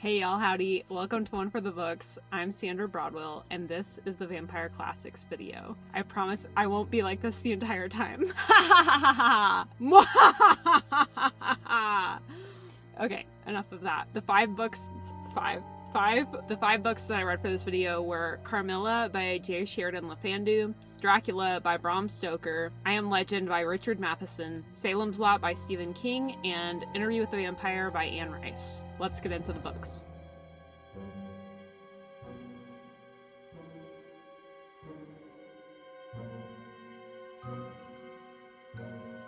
Hey y'all, howdy. Welcome to One for the Books. I'm Sandra Broadwell, and this is the Vampire Classics video. I promise I won't be like this the entire time. Okay, enough of that. The five books that I read for this video were Carmilla by J. Sheridan LeFandu, Dracula by Bram Stoker, I Am Legend by Richard Matheson, Salem's Lot by Stephen King, and Interview with the Vampire by Anne Rice. Let's get into the books.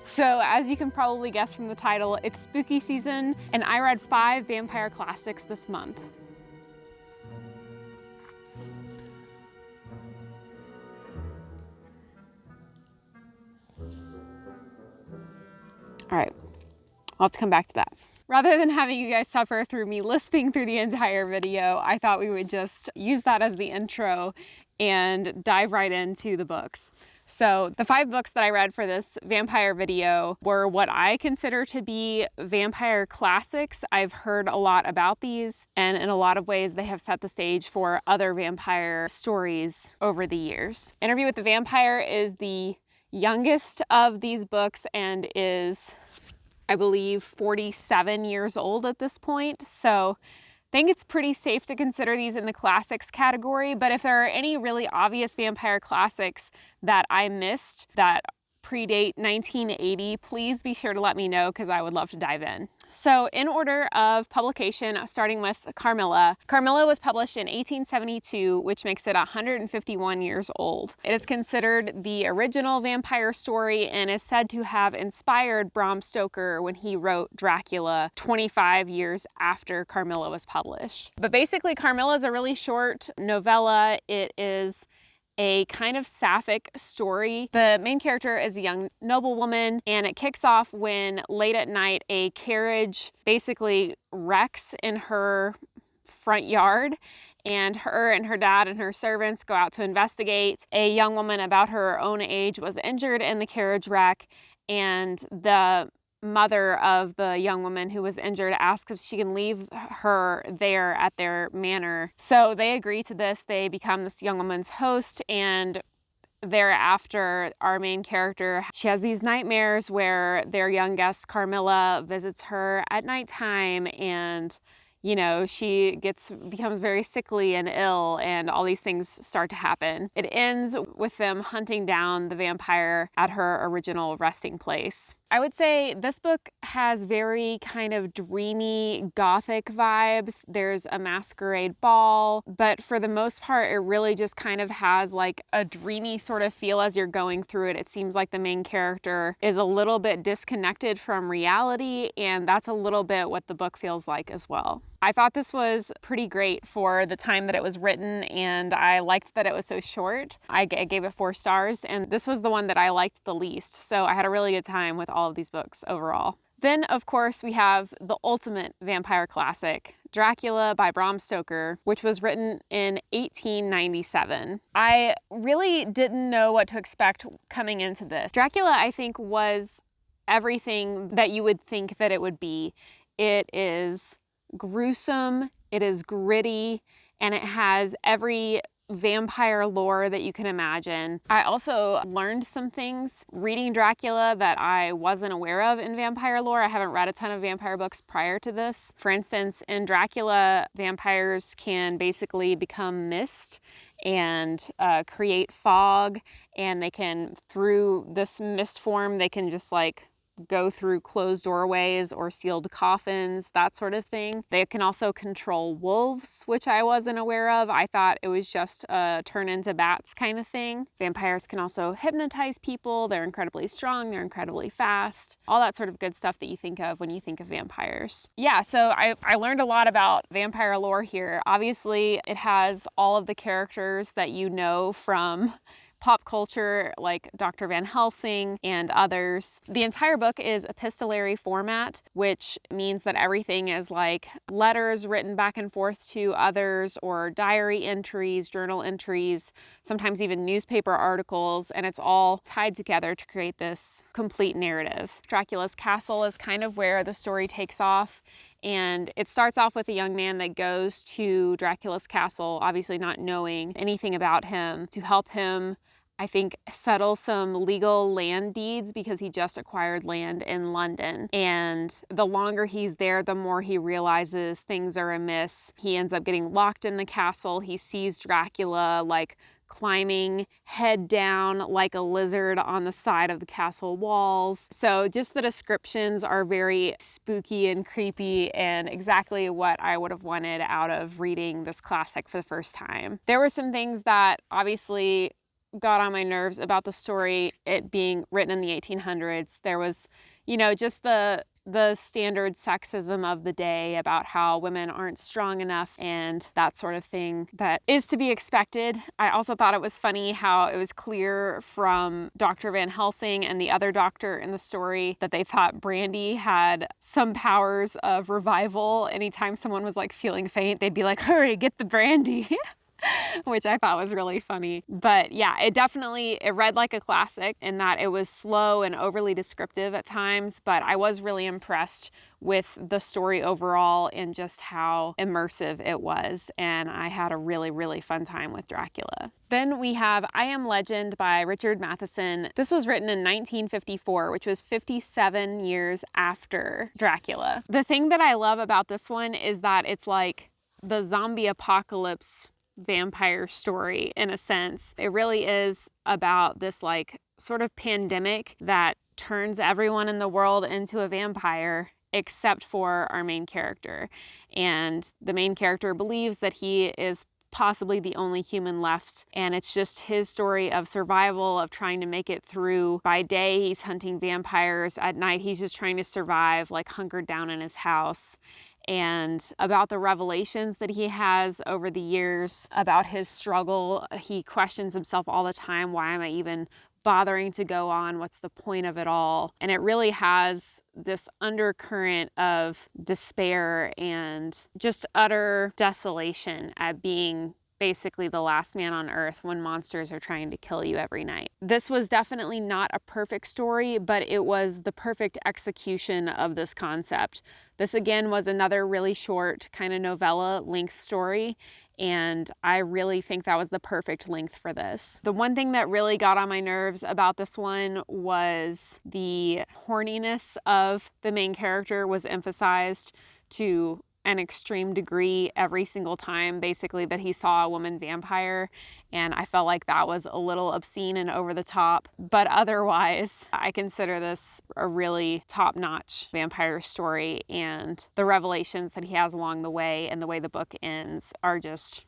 So, as you can probably guess from the title, it's spooky season, and I read 5 vampire classics this month. All right, I'll have to come back to that. Rather than having you guys suffer through me lisping through the entire video, I thought we would just use that as the intro and dive right into the books. So the 5 books that I read for this vampire video were what I consider to be vampire classics. I've heard a lot about these, and in a lot of ways they have set the stage for other vampire stories over the years. Interview with the Vampire is the youngest of these books and is, I believe, 47 years old at this point. So I think it's pretty safe to consider these in the classics category, but if there are any really obvious vampire classics that I missed that predate 1980, please be sure to let me know because I would love to dive in. So in order of publication, starting with Carmilla. Carmilla was published in 1872, which makes it 151 years old. It is considered the original vampire story and is said to have inspired Bram Stoker when he wrote Dracula 25 years after Carmilla was published. But basically, Carmilla is a really short novella. It is a kind of sapphic story. The main character is a young noblewoman, and it kicks off when late at night a carriage basically wrecks in her front yard, and her dad and her servants go out to investigate. A young woman about her own age was injured in the carriage wreck, and the mother of the young woman who was injured asks if she can leave her there at their manor. So they agree to this. They become this young woman's host, and thereafter, our main character, she has these nightmares where their young guest Carmilla visits her at nighttime, and you know, she becomes very sickly and ill, and all these things start to happen. It ends with them hunting down the vampire at her original resting place. I would say this book has very kind of dreamy gothic vibes. There's a masquerade ball, but for the most part, it really just kind of has like a dreamy sort of feel as you're going through it. It seems like the main character is a little bit disconnected from reality, and that's a little bit what the book feels like as well. I thought this was pretty great for the time that it was written, and I liked that it was so short. I gave it 4 stars, and this was the one that I liked the least, so I had a really good time with all of these books overall. Then, of course, we have the ultimate vampire classic, Dracula by Bram Stoker, which was written in 1897. I really didn't know what to expect coming into this. Dracula, I think, was everything that you would think that it would be. It is gruesome, it is gritty, and it has every vampire lore that you can imagine. I also learned some things reading Dracula that I wasn't aware of in vampire lore. I haven't read a ton of vampire books prior to this. For instance, in Dracula, vampires can basically become mist and create fog, and they can, through this mist form, they can just like go through closed doorways or sealed coffins, that sort of thing. They can also control wolves, which I wasn't aware of. I thought it was just a turn into bats kind of thing. Vampires can also hypnotize people. They're incredibly strong, they're incredibly fast, all that sort of good stuff that you think of when you think of vampires. Yeah, so I learned a lot about vampire lore here. Obviously, it has all of the characters that you know from pop culture, like Dr. Van Helsing and others. The entire book is epistolary format, which means that everything is like letters written back and forth to others, or diary entries, journal entries, sometimes even newspaper articles, and it's all tied together to create this complete narrative. Dracula's castle is kind of where the story takes off, And it starts off with a young man that goes to Dracula's castle, obviously not knowing anything about him, to help him, I think, settle some legal land deeds because he just acquired land in London. And the longer he's there, the more he realizes things are amiss. He ends up getting locked in the castle. He sees Dracula like climbing head down like a lizard on the side of the castle walls. So just the descriptions are very spooky and creepy and exactly what I would have wanted out of reading this classic for the first time. There were some things that obviously got on my nerves about the story, it being written in the 1800s. There was, you know, just the standard sexism of the day about how women aren't strong enough and that sort of thing that is to be expected. I also thought it was funny how it was clear from Dr. Van Helsing and the other doctor in the story that they thought Brandy had some powers of revival. Anytime someone was like feeling faint, they'd be like, hurry, get the brandy. Which I thought was really funny. But yeah, it read like a classic in that it was slow and overly descriptive at times, but I was really impressed with the story overall and just how immersive it was. And I had a really, really fun time with Dracula. Then we have I Am Legend by Richard Matheson. This was written in 1954, which was 57 years after Dracula. The thing that I love about this one is that it's like the zombie apocalypse vampire story in a sense. It really is about this like sort of pandemic that turns everyone in the world into a vampire except for our main character. And the main character believes that he is possibly the only human left, and it's just his story of survival, of trying to make it through. By day he's hunting vampires, at night he's just trying to survive, like hunkered down in his house. And about the revelations that he has over the years about his struggle. He questions himself all the time. Why am I even bothering to go on? What's the point of it all? And it really has this undercurrent of despair and just utter desolation at being basically the last man on earth when monsters are trying to kill you every night. This was definitely not a perfect story, but it was the perfect execution of this concept. This again was another really short kind of novella length story, and I really think that was the perfect length for this. The one thing that really got on my nerves about this one was the horniness of the main character was emphasized to an extreme degree every single time, basically, that he saw a woman vampire, and I felt like that was a little obscene and over the top. But otherwise, I consider this a really top-notch vampire story, and the revelations that he has along the way and the way the book ends are just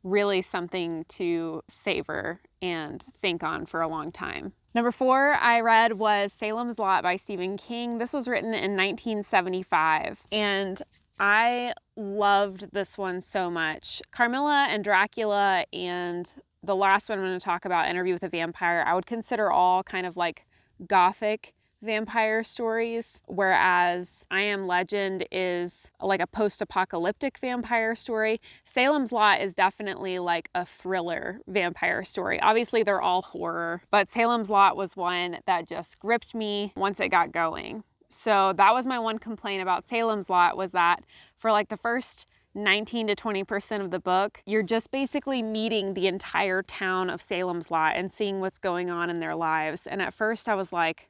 really something to savor and think on for a long time. Number 4 I read was Salem's Lot by Stephen King. This was written in 1975, and I loved this one so much. Carmilla and Dracula and the last one I'm going to talk about, Interview with a Vampire, I would consider all kind of like gothic vampire stories, whereas I Am Legend is like a post-apocalyptic vampire story. Salem's Lot is definitely like a thriller vampire story. Obviously they're all horror, but Salem's Lot was one that just gripped me once it got going. So that was my one complaint about Salem's Lot, was that for like the first 19 to 20% of the book, you're just basically meeting the entire town of Salem's Lot and seeing what's going on in their lives. And at first I was like,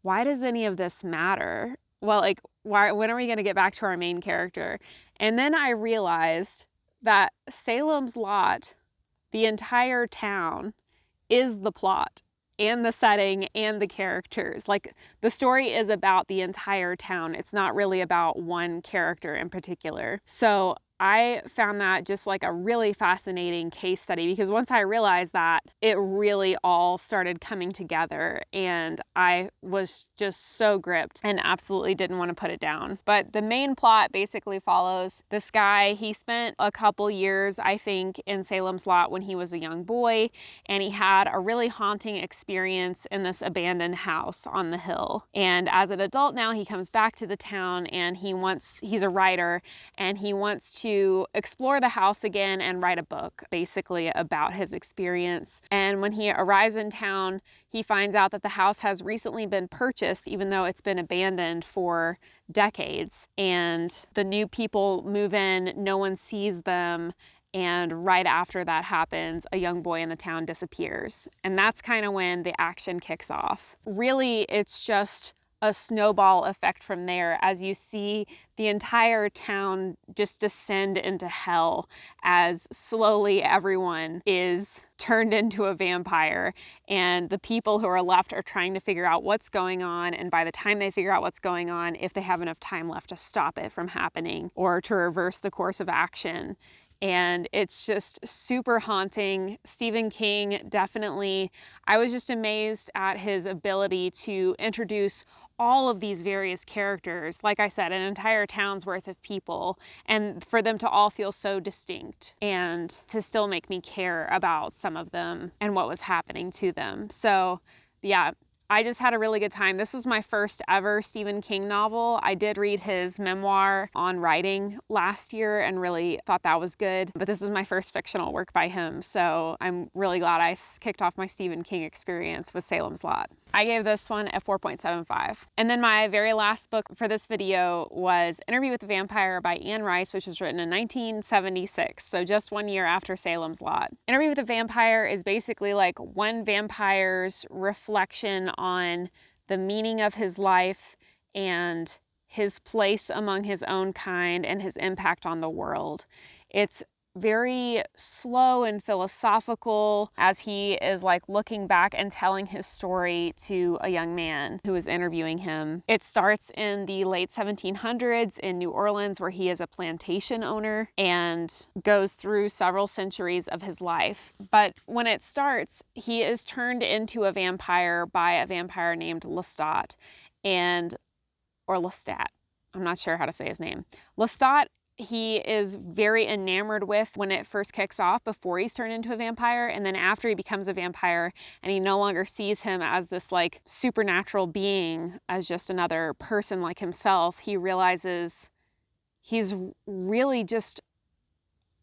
why does any of this matter? Well, like, when are we going to get back to our main character? And then I realized that Salem's Lot, the entire town, is the plot and the setting and the characters. Like, the story is about the entire town. It's not really about one character in particular. So I found that just like a really fascinating case study, because once I realized that, it really all started coming together and I was just so gripped and absolutely didn't want to put it down. But the main plot basically follows this guy. He spent a couple years, I think, in Salem's Lot when he was a young boy, and he had a really haunting experience in this abandoned house on the hill. And as an adult now, he comes back to the town and he's a writer, and he wants to to explore the house again and write a book basically about his experience. And when he arrives in town, he finds out that the house has recently been purchased, even though it's been abandoned for decades. And the new people move in, no one sees them. And right after that happens, a young boy in the town disappears. And that's kind of when the action kicks off. Really, it's just a snowball effect from there as you see the entire town just descend into hell as slowly everyone is turned into a vampire, and the people who are left are trying to figure out what's going on, and by the time they figure out what's going on, if they have enough time left to stop it from happening or to reverse the course of action. And it's just super haunting. Stephen King definitely, I was just amazed at his ability to introduce all of these various characters, like I said, an entire town's worth of people, and for them to all feel so distinct and to still make me care about some of them and what was happening to them. So yeah, I just had a really good time. This was my first ever Stephen King novel. I did read his memoir on writing last year and really thought that was good, but this is my first fictional work by him, so I'm really glad I kicked off my Stephen King experience with Salem's Lot. I gave this one a 4.75. And then my very last book for this video was Interview with the Vampire by Anne Rice, which was written in 1976, so just 1 year after Salem's Lot. Interview with the Vampire is basically like one vampire's reflection on the meaning of his life and his place among his own kind and his impact on the world. It's very slow and philosophical as he is like looking back and telling his story to a young man who is interviewing him. It starts in the late 1700s in New Orleans, where he is a plantation owner, and goes through several centuries of his life. But when it starts, he is turned into a vampire by a vampire named Lestat, or Lestat. I'm not sure how to say his name. Lestat he is very enamored with when it first kicks off before he's turned into a vampire, and then after he becomes a vampire and he no longer sees him as this like supernatural being, as just another person like himself, he realizes he's really just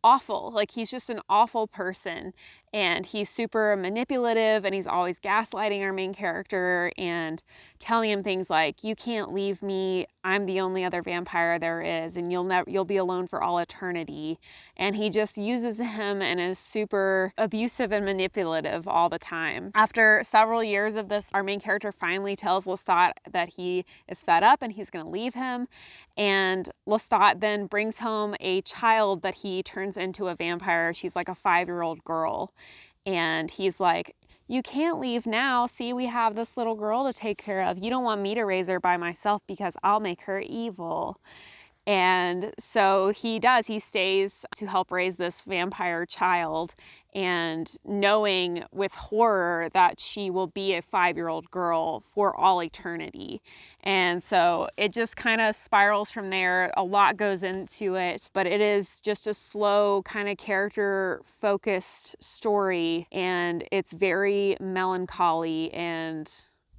awful. Like, he's just an awful person, and he's super manipulative, and he's always gaslighting our main character and telling him things like, you can't leave me, I'm the only other vampire there is, and you'll be alone for all eternity. And he just uses him and is super abusive and manipulative all the time. After several years of this, our main character finally tells Lestat that he is fed up and he's gonna leave him, and Lestat then brings home a child that he turns into a vampire. She's like a 5-year-old girl, and he's like, you can't leave now. See, we have this little girl to take care of. You don't want me to raise her by myself because I'll make her evil. And so he does. He stays to help raise this vampire child, and knowing with horror that she will be a 5-year-old girl for all eternity. And so it just kind of spirals from there. A lot goes into it, but it is just a slow kind of character-focused story, and it's very melancholy and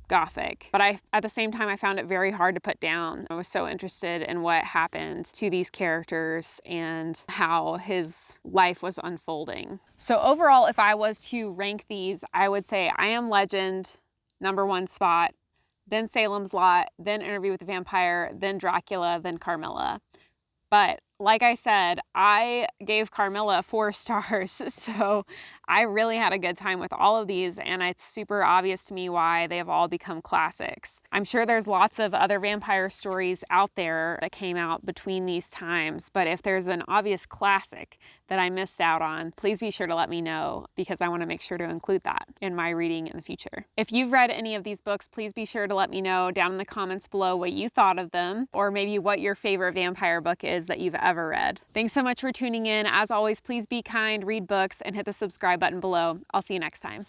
gothic. But at the same time, I found it very hard to put down. I was so interested in what happened to these characters and how his life was unfolding. So overall, if I was to rank these, I would say I Am Legend, #1 spot, then Salem's Lot, then Interview with the Vampire, then Dracula, then Carmilla. But like I said, I gave Carmilla 4 stars, so I really had a good time with all of these, and it's super obvious to me why they have all become classics. I'm sure there's lots of other vampire stories out there that came out between these times, but if there's an obvious classic that I missed out on, please be sure to let me know, because I want to make sure to include that in my reading in the future. If you've read any of these books, please be sure to let me know down in the comments below what you thought of them, or maybe what your favorite vampire book is that you've ever read. Thanks so much for tuning in. As always, please be kind, read books, and hit the subscribe button below. I'll see you next time.